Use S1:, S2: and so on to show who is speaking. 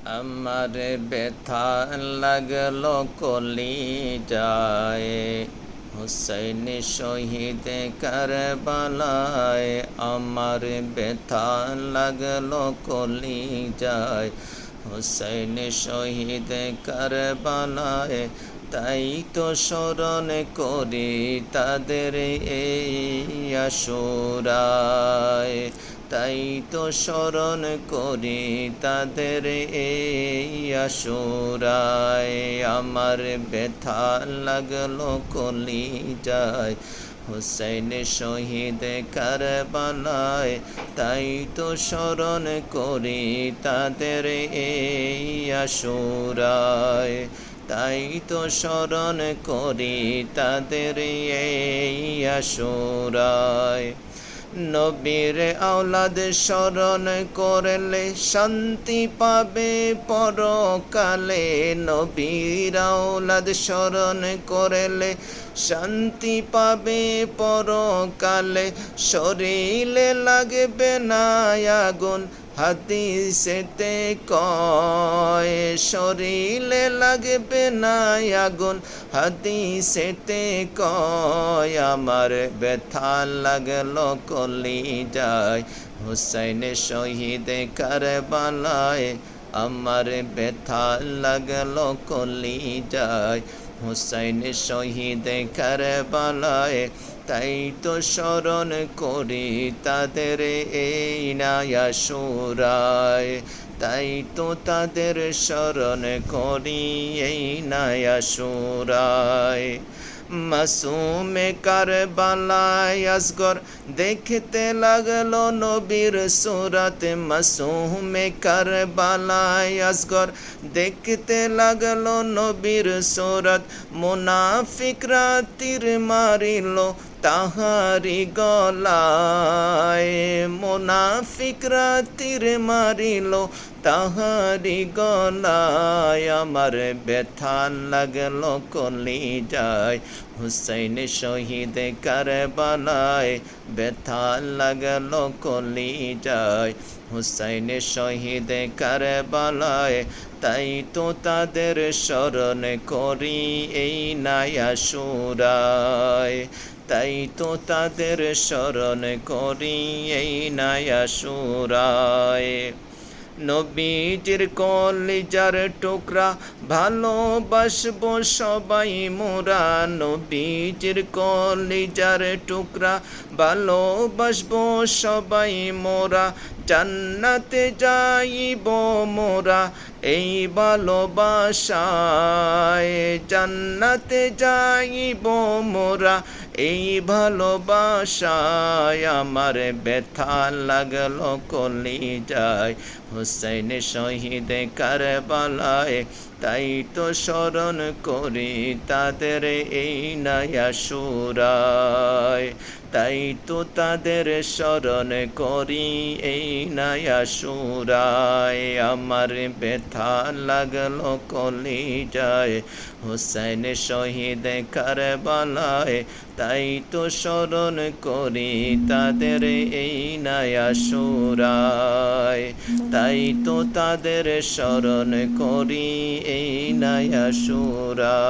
S1: আমার ব্যথা লাগলো কলিজায়, হুসাইন শহীদ কারবালায়। আমার ব্যথা লাগলো কলিজায়, হুসাইন শহীদ কারবালায়। তাই তো স্মরণ করি তাদের এই আশুরায়, তাই তো স্মরণ করি তাদের এই আশুরায়। আমার ব্যথা লাগলো কলিজায়, হুসাইন শহীদ কারবালায়। তাই তো স্মরণ করি তাদের এই আশুরায়, তাই তো স্মরণ করি তাদের এই আশুরায়। নবীর আওলাদ স্মরণ করলে শান্তি পাবে পরকালে, নবীর আওলাদ স্মরণ করলে শান্তি পাবে পরকালে। শরীরে লাগবে না আগুন হাদিসেতে কয়, শরীরে লাগবে না আগুন হাদিসেতে কয়। আমার ব্যথা লাগলো কলিজায়, হুসাইন শহীদ কারবালায়। আমার ব্যথা লাগলো কলিজায়, হুসাইন শহীদ কারবালায়। তাই তো স্মরণ করি তাদের এই আশুরায়, তাই তো তাদের স্মরণ করি এই আশুরায়। মাসুমে কারবালায় আসগর দেখতে লাগলো নবীর সুরত, মাসুমে কারবালায় আসগর দেখতে লাগলো নবীর সুরত। মুনাফিকরা তীর মারিল তাহারি গলায়, মুনাফিকরা তীর মারিল তাহারি গলায়। আমার ব্যথা লাগলো কলিজায়, হুসাইন শহীদ কারবালায়। ব্যথা লাগলো কলিজায়, হুসাইন শহীদ কারবালায়। তাই তো তাদের স্মরণ করি এই আশুরায়, তাই তো তাদের স্মরণ করি এই আশুরায়। নবীজির কলিজার টুকরা ভালোবাসবো সবাই মোরা, নবীজির কলিজার টুকরা ভালোবাসবো সবাই মোরা। জান্নাতে যাইব মোরা এই ভালোবাসায়, জান্নাতে যাইব মোরা এই ভালোবাসায়। আমার ব্যথা লাগলো কলিজায়, হুসাইন শহীদ কারবালায়। তাই তো স্মরণ করি তাদের এই আশুরায়, তাই তো তাদের স্মরণ করি এই আশুরায়। আমার ব্যথা লাগলো কলিজায়, হুসাইন শহীদ কারবালায়। তাই তো স্মরণ করি তাদের এই আশুরায়, তাই তো তাদের স্মরণ করি এই আশুরায়।